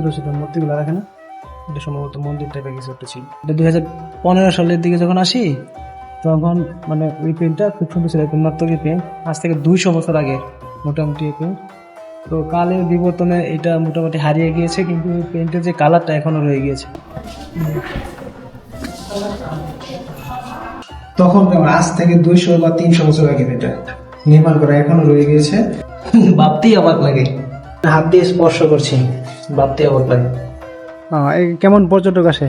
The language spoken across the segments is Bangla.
ছোট ছোট মূর্তিগুলো রাখে না, এটা সম্ভবত মন্দির টাইপের কিছু একটা ছিল। এটা 2015 সালের দিকে যখন আসি তখন মানে ওই পেন্টটা খুব সুন্দর ছিল, একদম নর্তকী পেন্ট, আজ থেকে 200 বছর আগে মোটামুটি এই পেন্ট। তো কালের বিবর্তনে এটা মোটামুটি হারিয়ে গিয়েছে, কিন্তু এই পেন্টের যে কালারটা এখনো রয়ে গিয়েছে। তখন আজ থেকে 200 বা 300 বছর আগে এটা নির্মাণ করা, এখনো রয়ে গিয়েছে। ভাবতেই অবাক লাগে, হাত দিয়ে স্পর্শ করছি, ভাবতেই অবাক লাগে। কেমন পর্যটক আসে?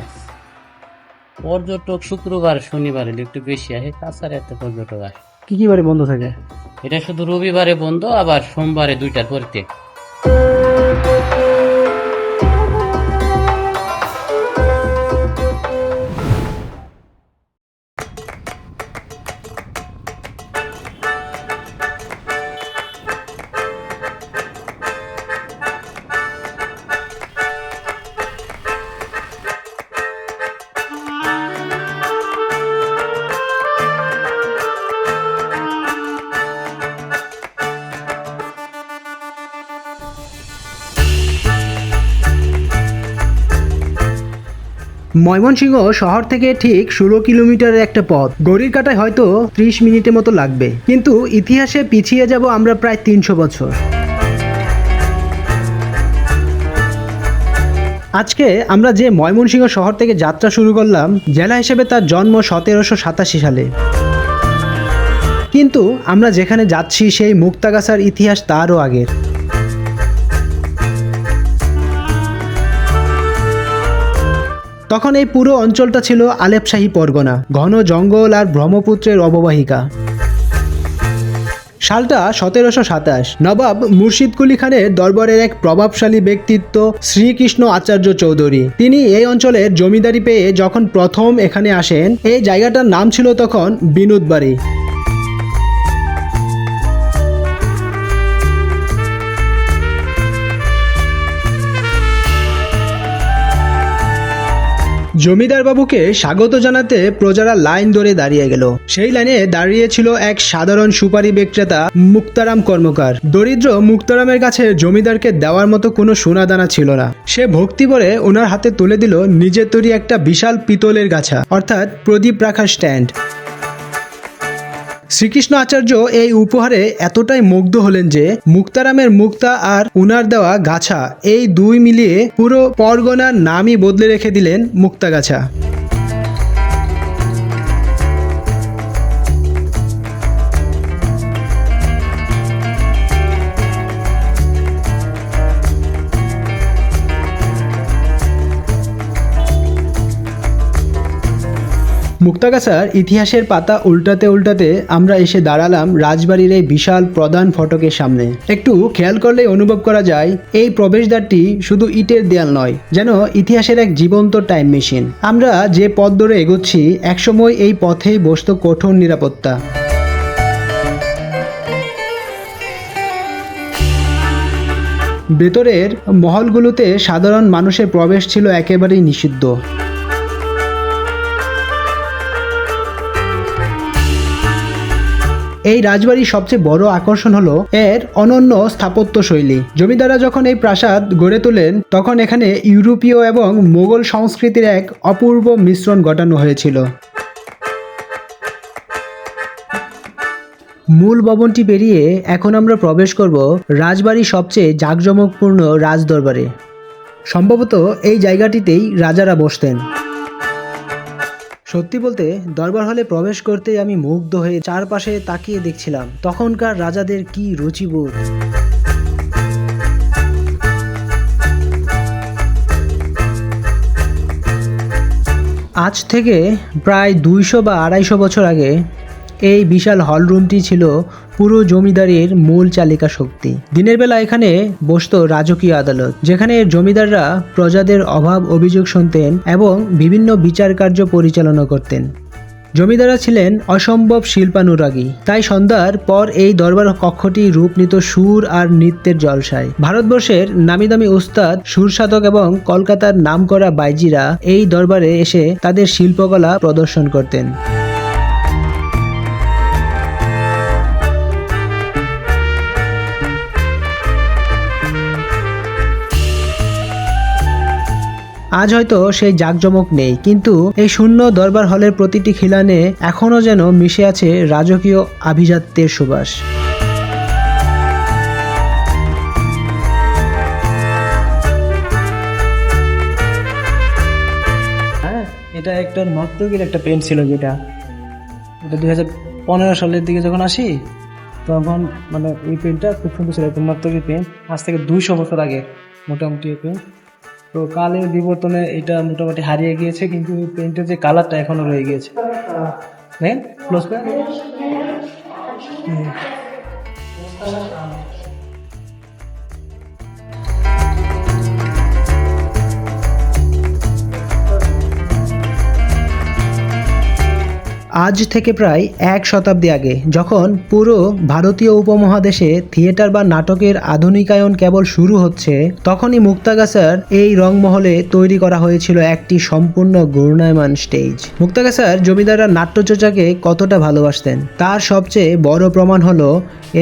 পর্যটক শুক্রবার শনিবারে একটু বেশি আসে, তাছাড়া এত পর্যটক আসে। কি কি বারে বন্ধ থাকে? এটা শুধু রবিবারে বন্ধ, আবার সোমবারে 2টার পরতে। ময়মনসিংহ শহর থেকে ঠিক 16 কিলোমিটারের একটা পথ, ঘড়ির কাঁটায় হয়তো 30 মিনিটের মতো লাগবে, কিন্তু ইতিহাসে পিছিয়ে যাব আমরা প্রায় 300 বছর। আজকে আমরা যে ময়মনসিংহ শহর থেকে যাত্রা শুরু করলাম, জেলা হিসেবে তার জন্ম 1787 সালে, কিন্তু আমরা যেখানে যাচ্ছি সেই মুক্তাগাছার ইতিহাস তারও আগের। তখন এই পুরো অঞ্চলটা ছিল আলেপশাহী পরগনা, ঘন জঙ্গল আর ব্রহ্মপুত্রের অববাহিকা। সালটা 1727। নবাব মুর্শিদ কুলি খানের দরবারের এক প্রভাবশালী ব্যক্তিত্ব শ্রীকৃষ্ণ আচার্য চৌধুরী, তিনি এই অঞ্চলের জমিদারি পেয়ে যখন প্রথম এখানে আসেন, এই জায়গাটার নাম ছিল তখন বিনোদবাড়ি। জমিদার বাবুকে স্বাগত জানাতে প্রজারা লাইন ধরে দাঁড়িয়ে গেল। সেই লাইনে দাঁড়িয়েছিল এক সাধারণ সুপারি বিক্রেতা মুক্তারাম কর্মকার। দরিদ্র মুক্তারামের কাছে জমিদারকে দেওয়ার মতো কোনো সোনাদানা ছিল না। সে ভক্তি ভরে ওনার হাতে তুলে দিল নিজের তৈরি একটা বিশাল পিতলের গাছা, অর্থাৎ প্রদীপ রাখার স্ট্যান্ড। শ্রীকৃষ্ণ আচার্য এই উপহারে এতটাই মুগ্ধ হলেন যে মুক্তারামের মুক্তা আর উনার দেওয়া গাছা, এই দুই মিলিয়ে পুরো পরগনার নামই বদলে রেখে দিলেন মুক্তাগাছা। মুক্তাগাছার ইতিহাসের পাতা উল্টাতে উল্টাতে আমরা এসে দাঁড়ালাম রাজবাড়ির এই বিশাল প্রধান ফটকের সামনে। একটু খেয়াল করলেই অনুভব করা যায় এই প্রবেশদ্বারটি শুধু ইটের দেয়াল নয়, যেন ইতিহাসের এক জীবন্ত টাইম মেশিন। আমরা যে পথ ধরে এগোচ্ছি, একসময় এই পথেই বসত কঠোর নিরাপত্তা। ভেতরের মহলগুলোতে সাধারণ মানুষের প্রবেশ ছিল একেবারেই নিষিদ্ধ। এই রাজবাড়ির সবচেয়ে বড় আকর্ষণ হলো এর অনন্য স্থাপত্য শৈলী। জমিদাররা যখন এই প্রাসাদ গড়ে তোলেন, তখন এখানে ইউরোপীয় এবং মোগল সংস্কৃতির এক অপূর্ব মিশ্রণ ঘটানো হয়েছিল। মূল ভবনটি পেরিয়ে এখন আমরা প্রবেশ করব রাজবাড়ির সবচেয়ে জাঁকজমকপূর্ণ রাজদরবারে। সম্ভবত এই জায়গাটিতেই রাজারা বসতেন। সত্যি বলতে দরবার হলে প্রবেশ করতেই আমি মুগ্ধ হয়ে চারপাশে তাকিয়ে দেখছিলাম তখনকার রাজাদের কি রুচিবোধ। আজ থেকে প্রায় 200 বা 250 বছর আগে এই বিশাল হল রুমটি ছিল পুরো জমিদারির মূল চালিকা শক্তি। দিনের বেলা এখানে বসতো রাজকীয় আদালত, যেখানে জমিদাররা প্রজাদের অভাব অভিযোগ শুনতেন এবং বিভিন্ন বিচার কার্য পরিচালনা করতেন। জমিদাররা ছিলেন অসম্ভব শিল্পানুরাগী, তাই সন্ধ্যার পর এই দরবার কক্ষটি রূপ নিত সুর আর নৃত্যের জলসায়। ভারতবর্ষের নামিদামি উস্তাদ, সুরসাধক এবং কলকাতার নামকরা বাইজিরা এই দরবারে এসে তাদের শিল্পকলা প্রদর্শন করতেন। আজ হয়তো সেই জাঁকজমক নেই, কিন্তু এই শূন্য দরবার হলের প্রতিটি খিলানে এখনো যেন মিশে আছে রাজকীয় আভিজাত্যের সুবাস। হ্যাঁ, এটা একটা নর্তকীর একটা পেন ছিল, যেটা এটা 2015 সালের দিকে যখন আসি তখন মানে এই পেনটা খুব সুন্দর ছিল, একটা নর্তকীর পেন। আজ থেকে 200 বছর আগে মোটামুটি এই পেন। তো কালের বিবর্তনে এটা মোটামুটি হারিয়ে গিয়েছে, কিন্তু এই পেন্টের যে কালারটা এখনো রয়ে গিয়েছে। দেখেন ক্লোজ করে। আজ থেকে প্রায় 1 শতাব্দী আগে যখন পুরো ভারতীয় উপমহাদেশে থিয়েটার বা নাটকের আধুনিকায়ন কেবল শুরু হচ্ছে, তখনই মুক্তাগাছার এই রংমহলে তৈরি করা হয়েছিল একটি সম্পূর্ণ ঘূর্ণায়মান স্টেজ। মুক্তাগাছার জমিদাররা নাট্যচর্চাকে কতটা ভালোবাসতেন তার সবচেয়ে বড় প্রমাণ হলো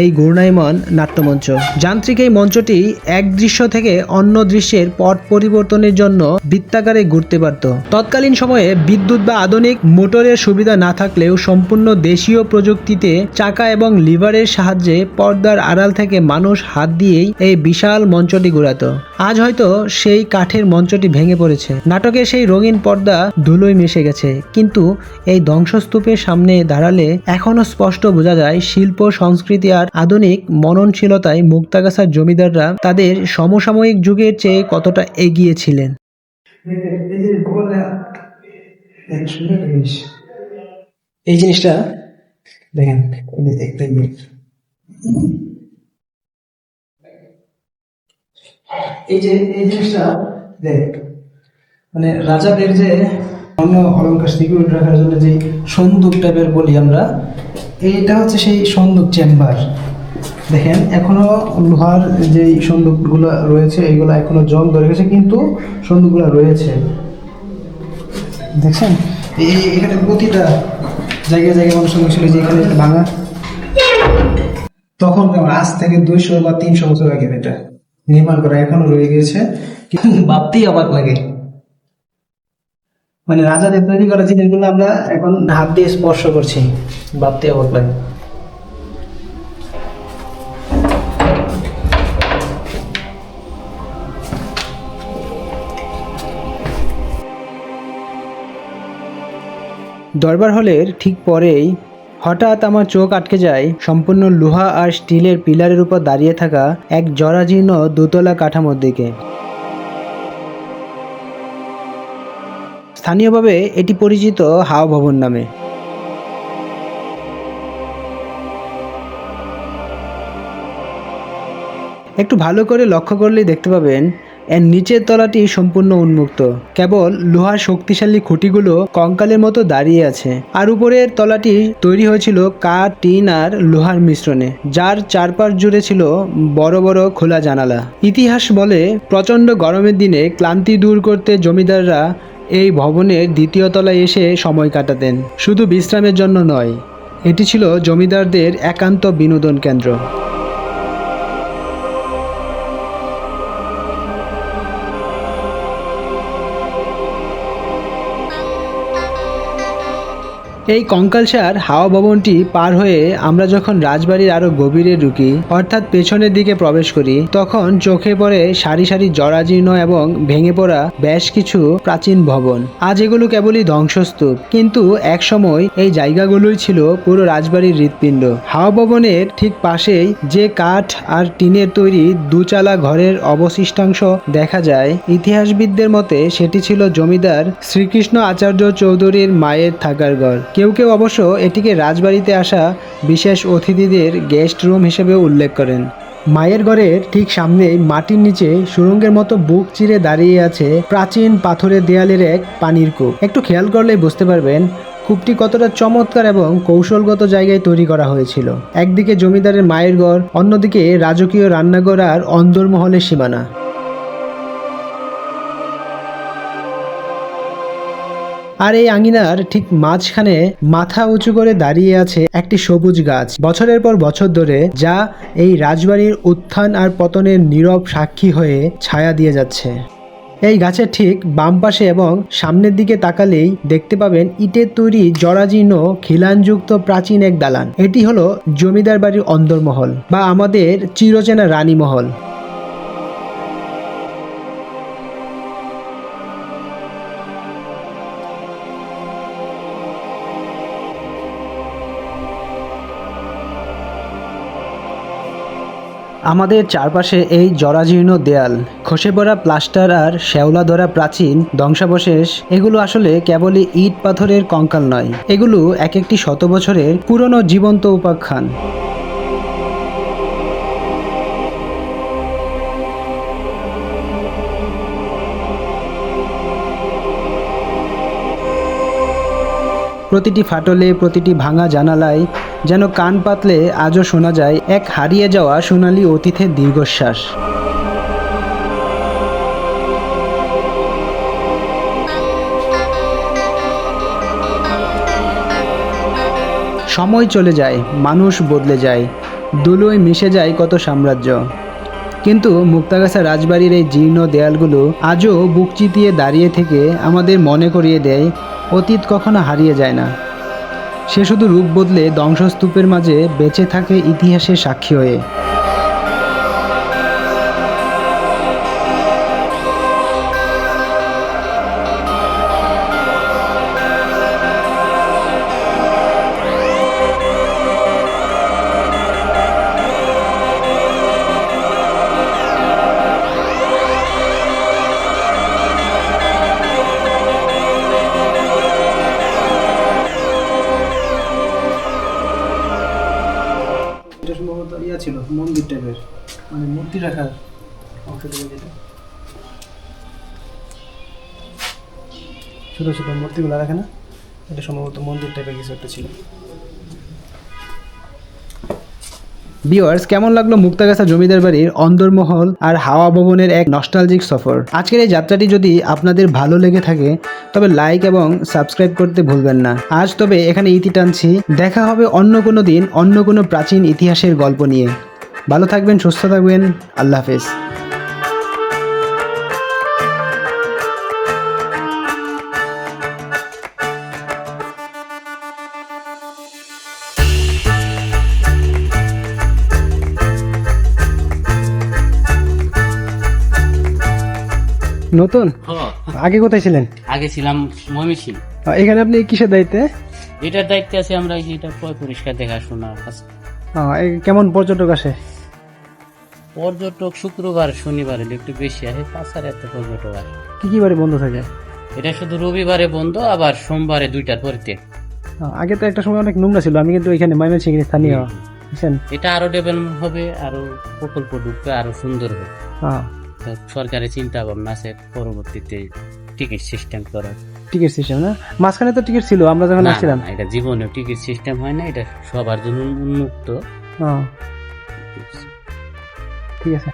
এই ঘূর্ণায়মান নাট্যমঞ্চ। যান্ত্রিক এই মঞ্চটি এক দৃশ্য থেকে অন্য দৃশ্যের পট পরিবর্তনের জন্য বৃত্তাকারে ঘুরতে পারত। তৎকালীন সময়ে বিদ্যুৎ বা আধুনিক মোটরের সুবিধা না থাকলেও সম্পূর্ণ দেশীয় প্রযুক্তিতে চাকা এবং লিভারের সাহায্যে পর্দার আড়াল থেকে মানুষ হাত দিয়েই এই বিশাল মঞ্চটি ঘোরাতো। আজ হয়তো সেই কাঠের মঞ্চটি ভেঙে পড়েছে, নাটকের সেই রঙিন পর্দা ধুলোয় মিশে গেছে, কিন্তু এই ধ্বংসস্তূপের সামনে দাঁড়ালে এখনো স্পষ্ট বোঝা যায় শিল্প, সংস্কৃতি আর আধুনিক মননশীলতায় মুক্তাগাছার জমিদাররা তাদের সমসাময়িক যুগের চেয়ে কতটা এগিয়ে ছিলেন। এই জিনিসটা দেখেন, একটা মিনিট। এই যে এই জিনিসটা দেখ, মানে রাজাদের যে অন্য অলঙ্কার সিকিউরিটি রাখার জন্য যে সন্দুক টাইপের বলি আমরা, এইটা হচ্ছে সেই সন্দুক চেম্বার। দেখেন এখনো লোহার যে সন্দুকগুলো রয়েছে এইগুলো এখনো জং ধরে গেছে, কিন্তু সন্দুকগুলো রয়েছে, দেখছেন? এখানে প্রতিটা জায়গায় জায়গায় মানুষ ছিল যে এখানে ভাঙা, তখন আজ থেকে 200 বা 300 বছর আগে এটা নির্মাণ করা, এখনো রয়ে গিয়েছে। ভাবতেই অবাক লাগে, মানে রাজাদের তৈরি করা জিনিসগুলো আমরা এখন হাত দিয়ে স্পর্শ করছি, ভাবতেই অবাক লাগে। দরবার হলের ঠিক পরেই হঠাৎ আমার চোখ আটকে যায় সম্পূর্ণ লোহা আর স্টিলের পিলারের উপর দাঁড়িয়ে থাকা এক জরাজীর্ণ দোতলা কাঠামোর দিকে। স্থানীয়ভাবে এটি পরিচিত হাওয়া ভবন নামে। একটু ভালো করে লক্ষ্য করলেই দেখতে পাবেন এর নিচের তলাটি সম্পূর্ণ উন্মুক্ত, কেবল লোহার শক্তিশালী খুঁটিগুলো কঙ্কালের মতো দাঁড়িয়ে আছে। আর উপরের তলাটি তৈরি হয়েছিল কাঠ, টিন আর লোহার মিশ্রণে, যার চারপাশ জুড়ে ছিল বড় বড় খোলা জানালা। ইতিহাস বলে প্রচণ্ড গরমের দিনে ক্লান্তি দূর করতে জমিদাররা এই ভবনের দ্বিতীয় তলায় এসে সময় কাটাতেন। শুধু বিশ্রামের জন্য নয়, এটি ছিল জমিদারদের একান্ত বিনোদন কেন্দ্র। এই কঙ্কালসার হাওয়া ভবনটি পার হয়ে আমরা যখন রাজবাড়ির আরো গভীরে ঢুকি, অর্থাৎ পেছনের দিকে প্রবেশ করি, তখন চোখে পড়ে সারি সারি জরাজীর্ণ এবং ভেঙে পড়া বেশ কিছু প্রাচীন ভবন। আজ এগুলো কেবলই ধ্বংসস্তূপ, কিন্তু একসময় এই জায়গাগুলোই ছিল পুরো রাজবাড়ির হৃৎপিণ্ড। হাওয়া ভবনের ঠিক পাশেই যে কাঠ আর টিনের তৈরি দুচালা ঘরের অবশিষ্টাংশ দেখা যায়, ইতিহাসবিদদের মতে সেটি ছিল জমিদার শ্রীকৃষ্ণ আচার্য চৌধুরীর মায়ের থাকার ঘর। কেউ কেউ অবশ্য এটিকে রাজবাড়িতে আসা বিশেষ অতিথিদের গেস্ট রুম হিসেবেও উল্লেখ করেন। মায়ের ঘরের ঠিক সামনেই মাটির নিচে সুড়ঙ্গের মতো বুক চিরে দাঁড়িয়ে আছে প্রাচীন পাথরের দেয়ালের এক পানির কূপ। একটু খেয়াল করলেই বুঝতে পারবেন কূপটি কতটা চমৎকার এবং কৌশলগত জায়গায় তৈরি করা হয়েছিল। একদিকে জমিদারের মায়ের ঘর, অন্যদিকে রাজকীয় রান্নাঘর আর অন্দরমহলের সীমানা। আর এই আঙিনার ঠিক মাঝখানে মাথা উঁচু করে দাঁড়িয়ে আছে একটি সবুজ গাছ, বছরের পর বছর ধরে, যা এই রাজবাড়ির উত্থান আর পতনের নীরব সাক্ষী হয়ে ছায়া দিয়ে যাচ্ছে। এই গাছের ঠিক বাম পাশে এবং সামনের দিকে তাকালেই দেখতে পাবেন ইটের তৈরি জরাজীর্ণ খিলানযুক্ত প্রাচীন এক দালান। এটি হলো জমিদার বাড়ির অন্দরমহল বা আমাদের চিরচেনা রানী মহল। আমাদের চারপাশে এই জরাজীর্ণ দেয়াল, খসে পড়া প্লাস্টার আর শ্যাওলা ধরা প্রাচীন ধ্বংসাবশেষ, এগুলো আসলে কেবলই ইট পাথরের কঙ্কাল নয়, এগুলো এক একটি শত বছরের পুরনো জীবন্ত উপাখ্যান। প্রতিটি ফাটলে, প্রতিটি ভাঙা জানালায় যেন কান পাতলে আজও শোনা যায় এক হারিয়ে যাওয়া সোনালী অতীতের দীর্ঘশ্বাস। সময় চলে যায়, মানুষ বদলে যায়, ধুলোয় মিশে যায় কত সাম্রাজ্য, কিন্তু মুক্তাগাছা রাজবাড়ির এই জীর্ণ দেয়ালগুলো আজও বুক চিতিয়ে দাঁড়িয়ে থেকে আমাদের মনে করিয়ে দেয় অতীত কখনো হারিয়ে যায় না, সে শুধু রূপ বদলে ধ্বংসস্তূপের মাঝে বেঁচে থাকে ইতিহাসের সাক্ষী হয়ে। এটা সম্ভবত ইয়া ছিল, মন্দির টাইপের, মানে মূর্তি রাখার অংশ থেকে যেটা ছোট ছোট মূর্তিগুলো রাখে না, এটা সম্ভবত মন্দির টাইপের কিছু একটা ছিল। ভিউয়ার্স, কেমন লাগলো মুক্তাগাছা জমিদার বাড়ির অন্দরমহল আর হাওয়া ভবনের এক নস্টালজিক সফর? আজকের এই যাত্রাটি যদি আপনাদের ভালো লেগে থাকে তবে লাইক এবং সাবস্ক্রাইব করতে ভুলবেন না। আজ তবে এখানে ইতি টানছি, দেখা হবে অন্য কোনো দিন অন্য কোনো প্রাচীন ইতিহাসের গল্প নিয়ে। ভালো থাকবেন, সুস্থ থাকবেন, আল্লাহ হাফেজ। নতুন আগে কোথায় ছিলেন? আগে ছিলাম ময়মনসিংহ। এখানে আপনি কিসের দায়িত্বে? এটার দায়িত্বে আছে আমরা, এটা পরিষ্কার দেখাশোনা আছে। কেমন পর্যটক আসে? পর্যটক শুক্রবার শনিবার এলে একটু বেশি আসে, তাছাড়া এত পর্যটক আসে। কি কি বারে বন্ধ থাকে? এটা শুধু রবিবারে বন্ধ, আবার সোমবারে 2টার পরে। আগে তো একটা সময় অনেক নোংরা ছিল, আমি কিন্তু এখানে ময়মনসিংহ স্থানীয়, বুঝছেন? এটা আরো ডেভেলপ হবে, আরো প্রকল্প ঢুকবে, আরো সুন্দর হবে। সরকারের চিন্তা ভাবনা আছে পরবর্তীতে টিকিট সিস্টেম করার। টিকিট সিস্টেম না? মাঝখানে তো টিকিট ছিল আমরা যখন আসছিলাম। এটা জীবনেও টিকিট সিস্টেম হয় না, এটা সবার জন্য উন্মুক্ত। ঠিক আছে।